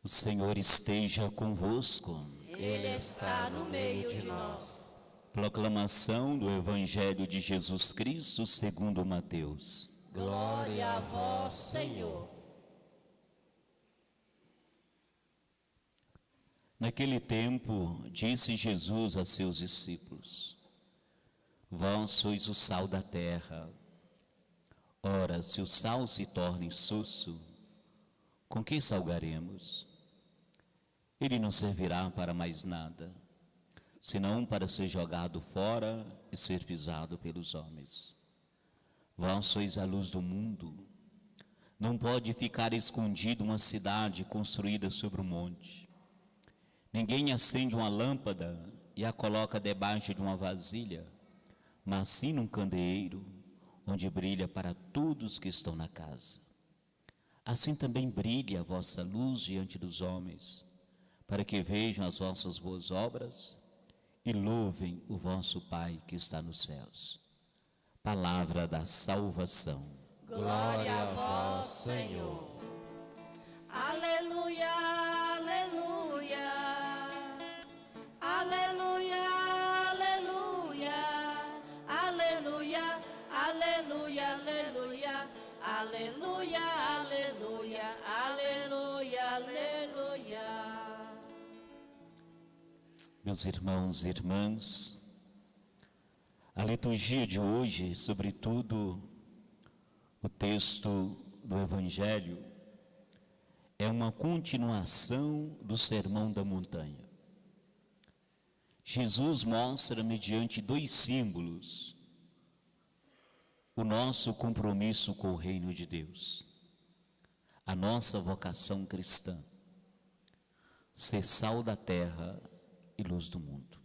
O Senhor esteja convosco. Ele está no meio de nós. Proclamação do Evangelho de Jesus Cristo segundo Mateus. Glória a vós, Senhor. Naquele tempo, disse Jesus a seus discípulos: Vós sois o sal da terra. Ora, se o sal se torna insosso, com que salgaremos? Ele não servirá para mais nada, senão para ser jogado fora e ser pisado pelos homens. Vós sois a luz do mundo. Não pode ficar escondida uma cidade construída sobre um monte. Ninguém acende uma lâmpada e a coloca debaixo de uma vasilha, mas sim num candeeiro, onde brilha para todos que estão na casa. Assim também brilhe a vossa luz diante dos homens, para que vejam as vossas boas obras e louvem o vosso Pai que está nos céus. Palavra da salvação. Glória a vós, Senhor. Aleluia, aleluia. Aleluia, aleluia. Aleluia, aleluia, aleluia. Aleluia, aleluia. Aleluia, aleluia. Meus irmãos e irmãs, a liturgia de hoje, sobretudo o texto do Evangelho, é uma continuação do Sermão da Montanha. Jesus mostra, mediante dois símbolos, o nosso compromisso com o reino de Deus, a nossa vocação cristã, ser sal da terra e luz do mundo.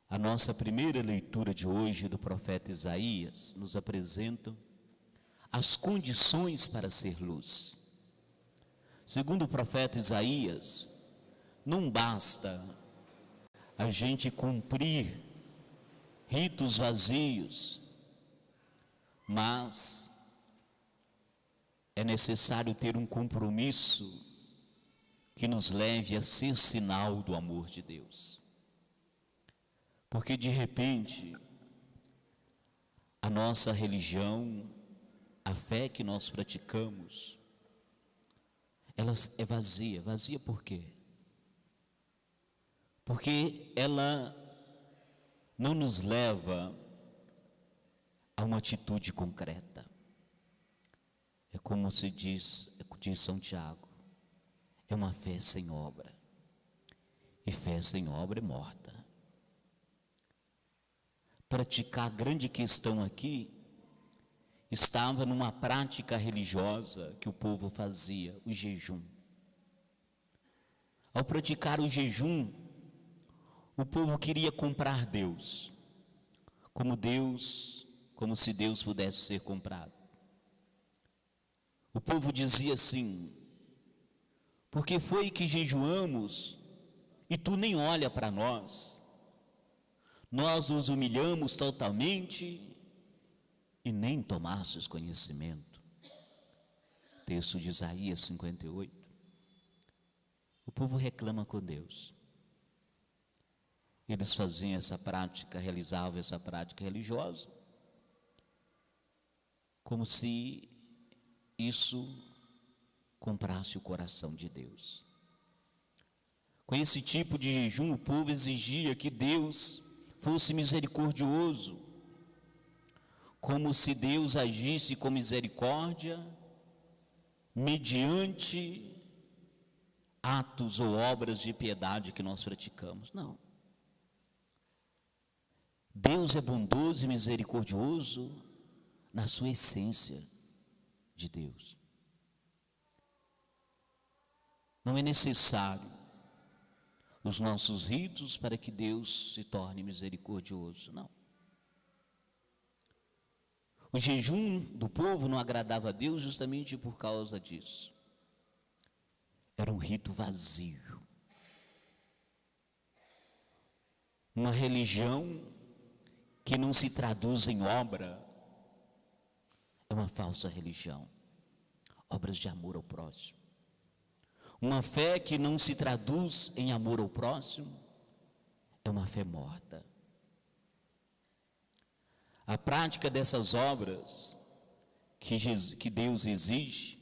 A nossa primeira leitura de hoje do profeta Isaías nos apresenta as condições para ser luz. Segundo o profeta Isaías, não basta a gente cumprir ritos vazios, mas é necessário ter um compromisso que nos leve a ser sinal do amor de Deus. Porque de repente, a nossa religião, a fé que nós praticamos, ela é vazia. Vazia por quê? Porque ela não nos leva a uma atitude concreta. É como se diz São Tiago, é uma fé sem obra. E fé sem obra é morta. Praticar, a grande questão aqui estava numa prática religiosa que o povo fazia, o jejum. Ao praticar o jejum, o povo queria comprar Deus, como se Deus pudesse ser comprado. O povo dizia assim: por que foi que jejuamos e tu nem olha para nós? Nós nos humilhamos totalmente e nem tomastes conhecimento. Texto de Isaías 58. O povo reclama com Deus. Eles faziam essa prática, realizavam essa prática religiosa, como se isso comprasse o coração de Deus. Com esse tipo de jejum, o povo exigia que Deus fosse misericordioso, como se Deus agisse com misericórdia mediante atos ou obras de piedade que nós praticamos. Não. Deus é bondoso e misericordioso na sua essência de Deus. Não é necessário os nossos ritos para que Deus se torne misericordioso, não. O jejum do povo não agradava a Deus justamente por causa disso. Era um rito vazio. Uma religião que não se traduz em obra é uma falsa religião. Obras de amor ao próximo. Uma fé que não se traduz em amor ao próximo é uma fé morta. A prática dessas obras que Deus exige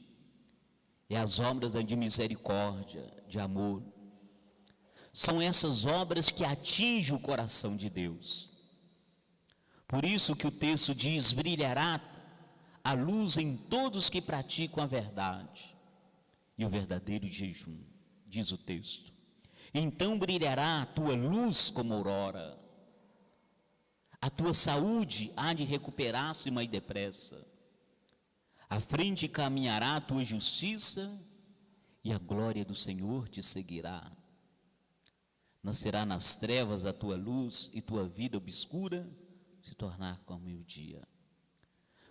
é as obras de misericórdia, de amor. São essas obras que atingem o coração de Deus. Por isso que o texto diz: brilhará a luz em todos que praticam a verdade e o verdadeiro jejum, diz o texto. Então brilhará a tua luz como aurora. A tua saúde há de recuperar-se mais depressa. À frente caminhará a tua justiça e a glória do Senhor te seguirá. Nascerá nas trevas a tua luz e tua vida obscura se tornar como o dia.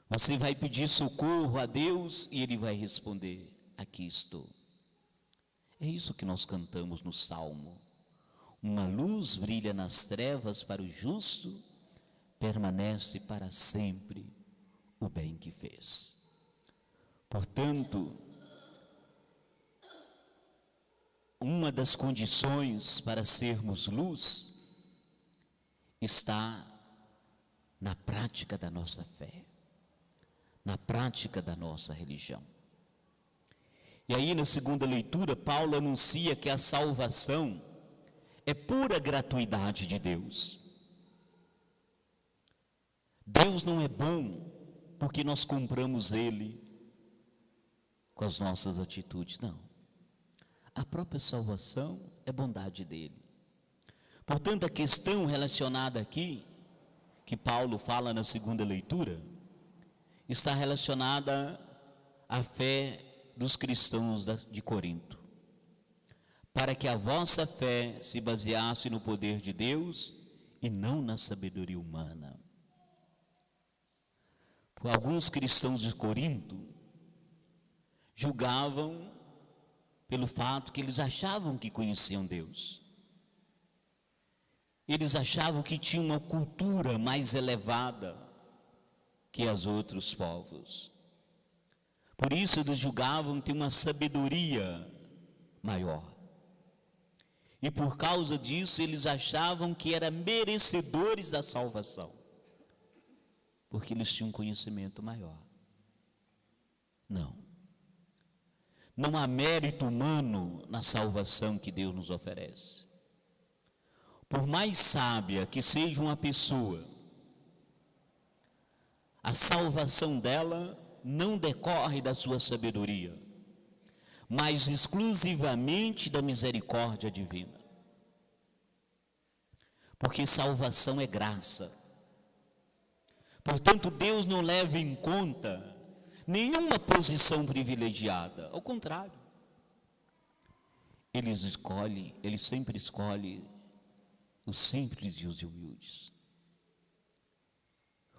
Você vai pedir socorro a Deus e Ele vai responder: aqui estou. É isso que nós cantamos no Salmo. Uma luz brilha nas trevas para o justo, permanece para sempre o bem que fez. Portanto, uma das condições para sermos luz está na prática da nossa fé, na prática da nossa religião. E aí, na segunda leitura, Paulo anuncia que a salvação é pura gratuidade de Deus. Deus não é bom porque nós compramos Ele com as nossas atitudes, não. A própria salvação é bondade dEle. Portanto, a questão relacionada aqui, que Paulo fala na segunda leitura, está relacionada à fé dos cristãos de Corinto, para que a vossa fé se baseasse no poder de Deus e não na sabedoria humana. Por alguns cristãos de Corinto julgavam pelo fato que eles achavam que conheciam Deus. Eles achavam que tinham uma cultura mais elevada que os outros povos. Por isso eles julgavam ter uma sabedoria maior. E por causa disso eles achavam que eram merecedores da salvação, porque eles tinham um conhecimento maior. Não. Não há mérito humano na salvação que Deus nos oferece. Por mais sábia que seja uma pessoa, a salvação dela não decorre da sua sabedoria, mas exclusivamente da misericórdia divina. Porque salvação é graça. Portanto, Deus não leva em conta nenhuma posição privilegiada, ao contrário. Ele sempre escolhe os simples e os humildes.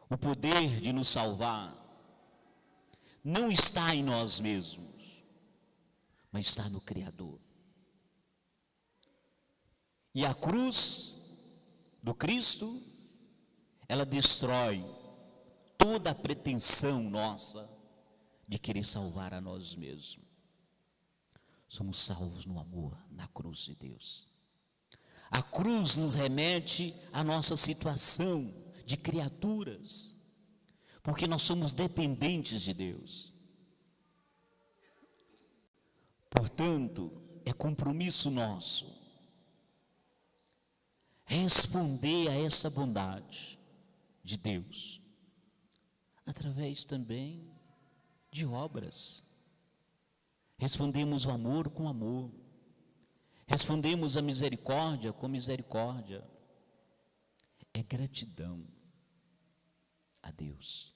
O poder de nos salvar não está em nós mesmos, mas está no Criador. E a cruz do Cristo, ela destrói toda a pretensão nossa de querer salvar a nós mesmos. Somos salvos no amor, na cruz de Deus. A cruz nos remete à nossa situação de criaturas, porque nós somos dependentes de Deus. Portanto, é compromisso nosso responder a essa bondade de Deus, através também de obras. Respondemos o amor com amor, respondemos a misericórdia com misericórdia. É gratidão a Deus.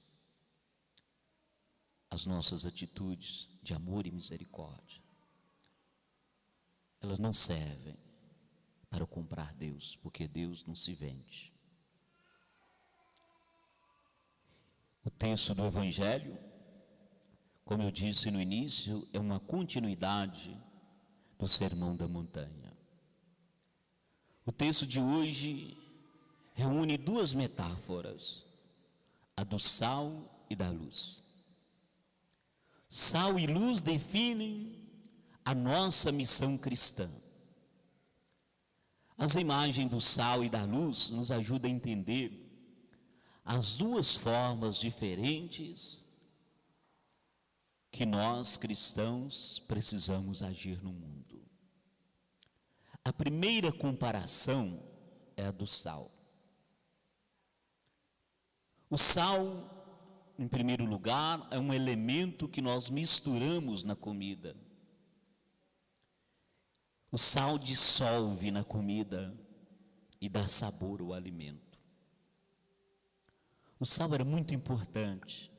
As nossas atitudes de amor e misericórdia, elas não servem para comprar Deus, porque Deus não se vende. O texto do Evangelho, como eu disse no início, é uma continuidade do Sermão da Montanha. O texto de hoje reúne duas metáforas, a do sal e da luz. Sal e luz definem a nossa missão cristã. As imagens do sal e da luz nos ajudam a entender as duas formas diferentes que nós cristãos precisamos agir no mundo. A primeira comparação é a do sal. O sal, em primeiro lugar, é um elemento que nós misturamos na comida. O sal dissolve na comida e dá sabor ao alimento. O sal era muito importante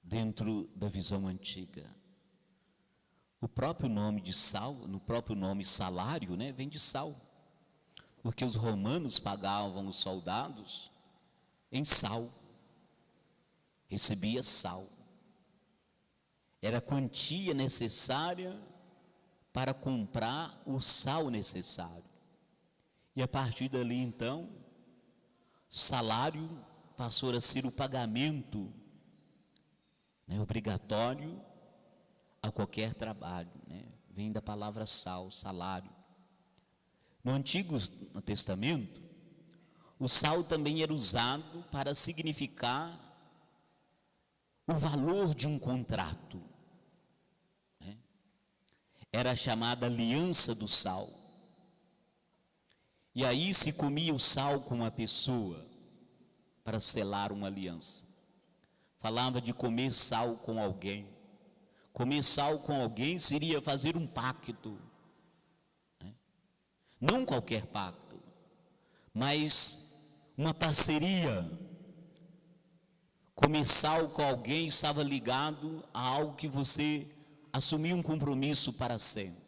dentro da visão antiga. O próprio nome de sal, no próprio nome salário, vem de sal. Porque os romanos pagavam os soldados em sal. Recebia sal. Era a quantia necessária para comprar o sal necessário. E a partir dali, então, salário passou a ser o pagamento obrigatório a qualquer trabalho. Vem da palavra sal, salário. No Antigo Testamento, o sal também era usado para significar o valor de um contrato. Era chamada aliança do sal. E aí se comia o sal com uma pessoa para selar uma aliança. Falava de comer sal com alguém. Comer sal com alguém seria fazer um pacto. Não qualquer pacto, mas uma parceria. Comer sal com alguém estava ligado a algo que você assumiu um compromisso para sempre.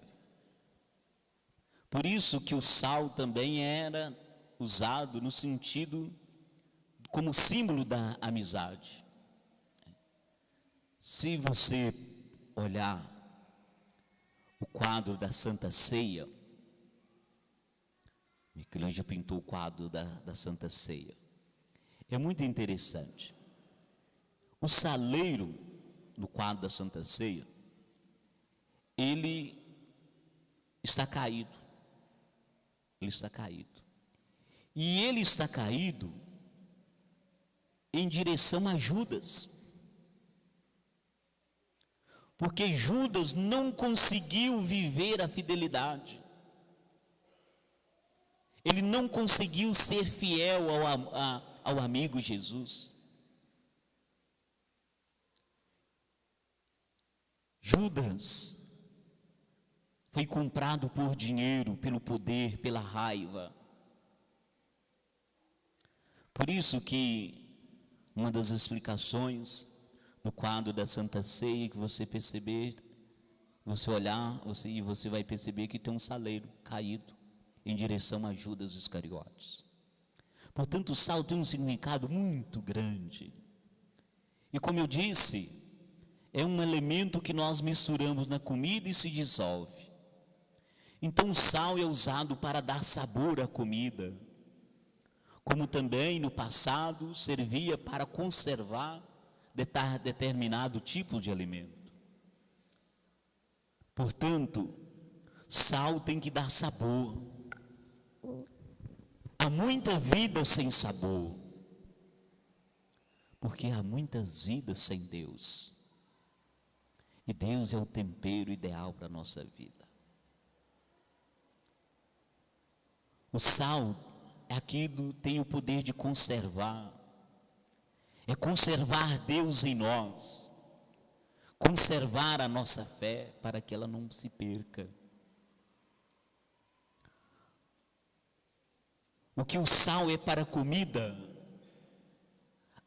Por isso que o sal também era usado no sentido como símbolo da amizade. Se você olhar o quadro da Santa Ceia, Michelangelo pintou o quadro da Santa Ceia. É muito interessante. O saleiro, no quadro da Santa Ceia, ele está caído. Ele está caído. E ele está caído em direção a Judas. Porque Judas não conseguiu viver a fidelidade. Ele não conseguiu ser fiel ao amigo Jesus. Judas foi comprado por dinheiro, pelo poder, pela raiva. Por isso que uma das explicações do quadro da Santa Ceia, que você perceber, você olhar, você vai perceber que tem um saleiro caído em direção a Judas Iscariotes. Portanto, o sal tem um significado muito grande. E como eu disse, é um elemento que nós misturamos na comida e se dissolve. Então o sal é usado para dar sabor à comida, como também no passado servia para conservar determinado tipo de alimento. Portanto, sal tem que dar sabor. Há muita vida sem sabor, porque há muitas vidas sem Deus. E Deus é o tempero ideal para a nossa vida. O sal é aquilo que tem o poder de conservar. É conservar Deus em nós. Conservar a nossa fé para que ela não se perca. O que o sal é para a comida,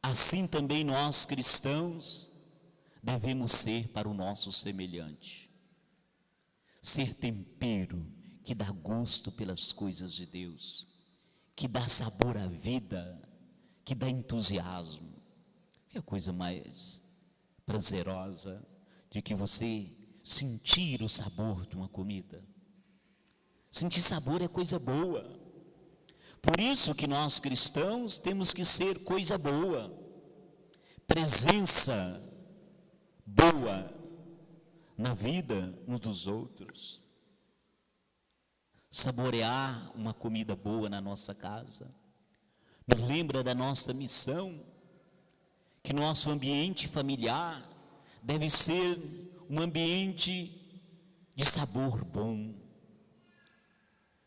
assim também nós cristãos devemos ser para o nosso semelhante. Ser tempero que dá gosto pelas coisas de Deus, que dá sabor à vida, que dá entusiasmo. Que é a coisa mais prazerosa de que você sentir o sabor de uma comida. Sentir sabor é coisa boa. Por isso que nós cristãos temos que ser coisa boa, presença boa na vida uns dos outros. Saborear uma comida boa na nossa casa nos lembra da nossa missão, que nosso ambiente familiar deve ser um ambiente de sabor bom,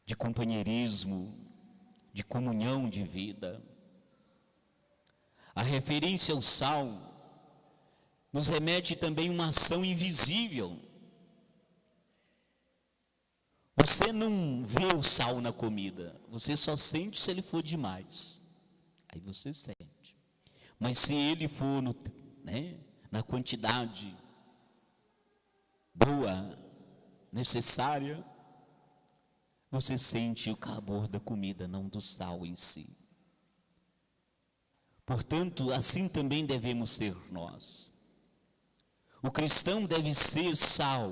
de companheirismo, de comunhão de vida. A referência ao sal nos remete também a uma ação invisível. Você não vê o sal na comida, você só sente se ele for demais. Aí você sente. Mas se ele for na quantidade boa, necessária, você sente o sabor da comida, não do sal em si. Portanto, assim também devemos ser nós. O cristão deve ser sal,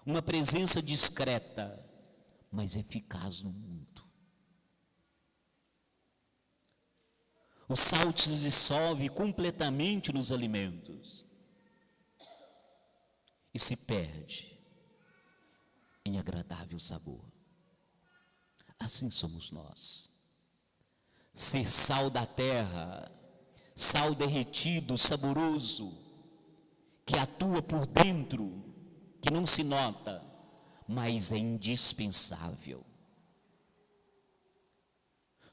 uma presença discreta, mas eficaz no mundo. O sal se dissolve completamente nos alimentos e se perde em agradável sabor. Assim somos nós. Ser sal da terra, sal derretido, saboroso, que atua por dentro, que não se nota, mas é indispensável.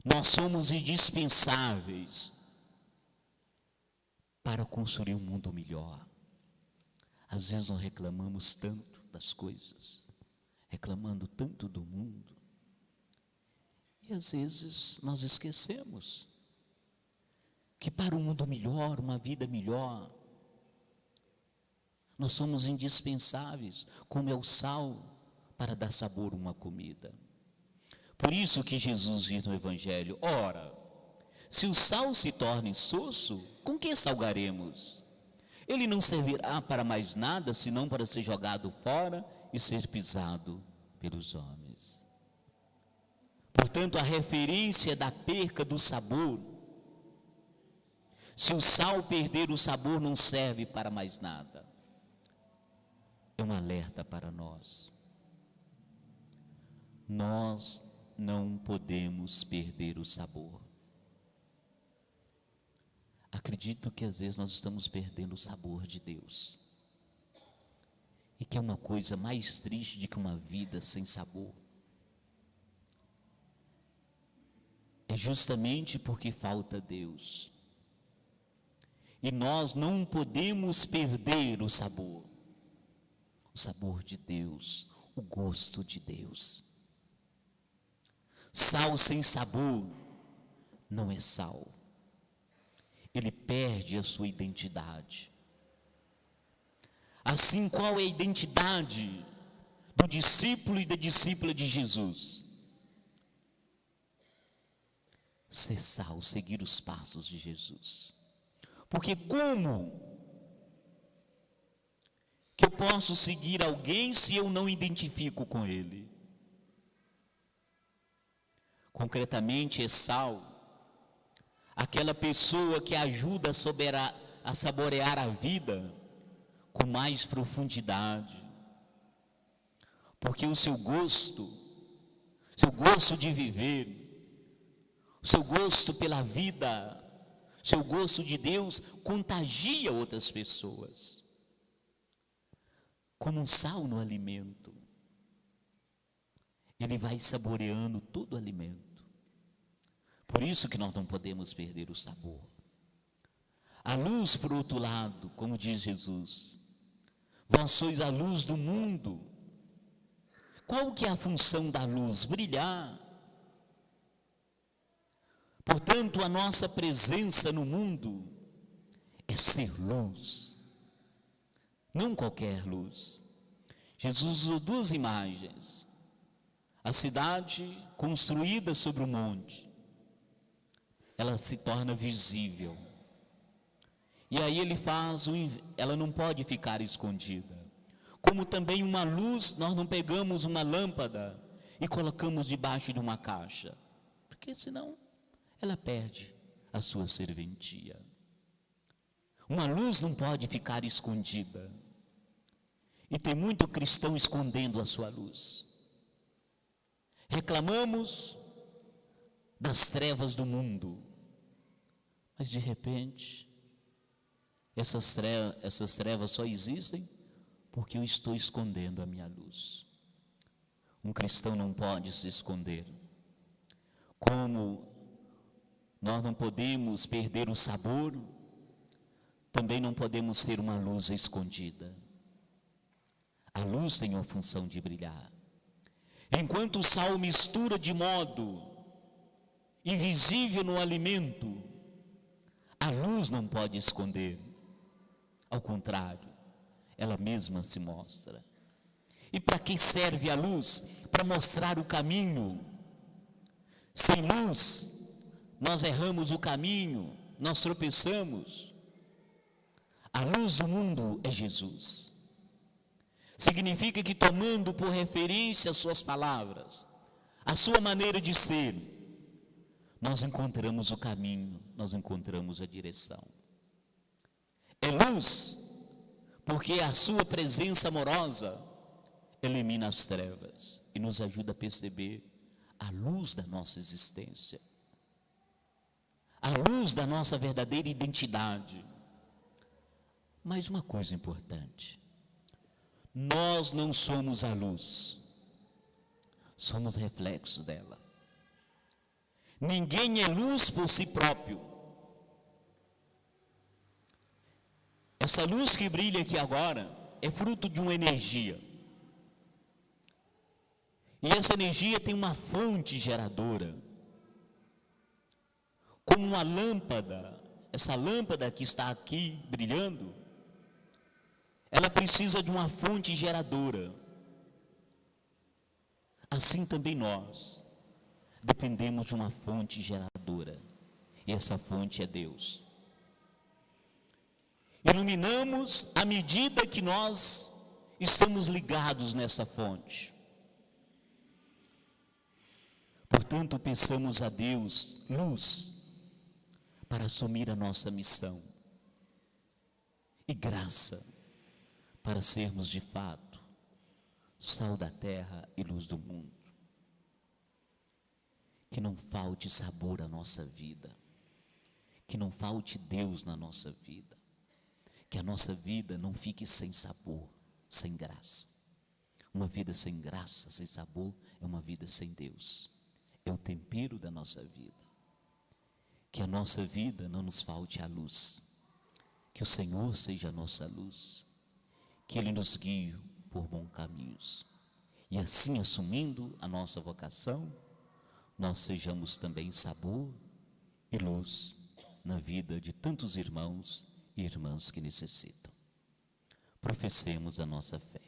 Nós somos indispensáveis para construir um mundo melhor. Às vezes nós reclamamos tanto das coisas, reclamando tanto do mundo, e às vezes nós esquecemos que para um mundo melhor, uma vida melhor, nós somos indispensáveis, como é o sal para dar sabor a uma comida. Por isso que Jesus diz no Evangelho: ora, se o sal se torna insosso, com que salgaremos? Ele não servirá para mais nada, senão para ser jogado fora e ser pisado pelos homens. Portanto, a referência da perca do sabor, se o sal perder o sabor, não serve para mais nada. É um alerta para nós. Nós não podemos perder o sabor. Acredito que às vezes nós estamos perdendo o sabor de Deus. E que é uma coisa mais triste do que uma vida sem sabor. É justamente porque falta Deus. E nós não podemos perder o sabor de Deus, o gosto de Deus. Sal sem sabor não é sal. Ele perde a sua identidade. Assim, qual é a identidade do discípulo e da discípula de Jesus? Ser sal, seguir os passos de Jesus. Porque como que eu posso seguir alguém se eu não identifico com ele? Concretamente, é sal, aquela pessoa que ajuda a saborear a vida com mais profundidade. Porque o seu gosto de viver, o seu gosto pela vida, o seu gosto de Deus contagia outras pessoas. Como um sal no alimento. Ele vai saboreando todo o alimento. Por isso que nós não podemos perder o sabor. A luz, por outro lado, como diz Jesus, vós sois a luz do mundo. Qual que é a função da luz? Brilhar. Portanto, a nossa presença no mundo é ser luz. Não qualquer luz. Jesus usou duas imagens. A cidade construída sobre o monte, ela se torna visível. E aí ela não pode ficar escondida. Como também uma luz, nós não pegamos uma lâmpada e colocamos debaixo de uma caixa, porque senão ela perde a sua serventia. Uma luz não pode ficar escondida. E tem muito cristão escondendo a sua luz. Reclamamos das trevas do mundo, mas de repente, essas trevas só existem porque eu estou escondendo a minha luz. Um cristão não pode se esconder. Como nós não podemos perder o sabor, também não podemos ter uma luz escondida. A luz tem a função de brilhar. Enquanto o sal mistura de modo invisível no alimento, a luz não pode esconder. Ao contrário, ela mesma se mostra. E para que serve a luz? Para mostrar o caminho. Sem luz, nós erramos o caminho, nós tropeçamos. A luz do mundo é Jesus. Significa que, tomando por referência as suas palavras, a sua maneira de ser, nós encontramos o caminho, nós encontramos a direção. É luz, porque a sua presença amorosa elimina as trevas e nos ajuda a perceber a luz da nossa existência, a luz da nossa verdadeira identidade. Mas uma coisa importante: nós não somos a luz, somos reflexo dela. Ninguém é luz por si próprio. Essa luz que brilha aqui agora é fruto de uma energia. E essa energia tem uma fonte geradora. Como uma lâmpada, essa lâmpada que está aqui brilhando, ela precisa de uma fonte geradora. Assim também nós dependemos de uma fonte geradora. E essa fonte é Deus. Iluminamos à medida que nós estamos ligados nessa fonte. Portanto, peçamos a Deus luz para assumir a nossa missão e graça para sermos de fato sal da terra e luz do mundo. Que não falte sabor à nossa vida, que não falte Deus na nossa vida, que a nossa vida não fique sem sabor, sem graça. Uma vida sem graça, sem sabor, é uma vida sem Deus, é o tempero da nossa vida. Que a nossa vida não nos falte a luz, que o Senhor seja a nossa luz, que Ele nos guie por bons caminhos. E assim, assumindo a nossa vocação, nós sejamos também sabor e luz na vida de tantos irmãos e irmãs que necessitam. Professemos a nossa fé.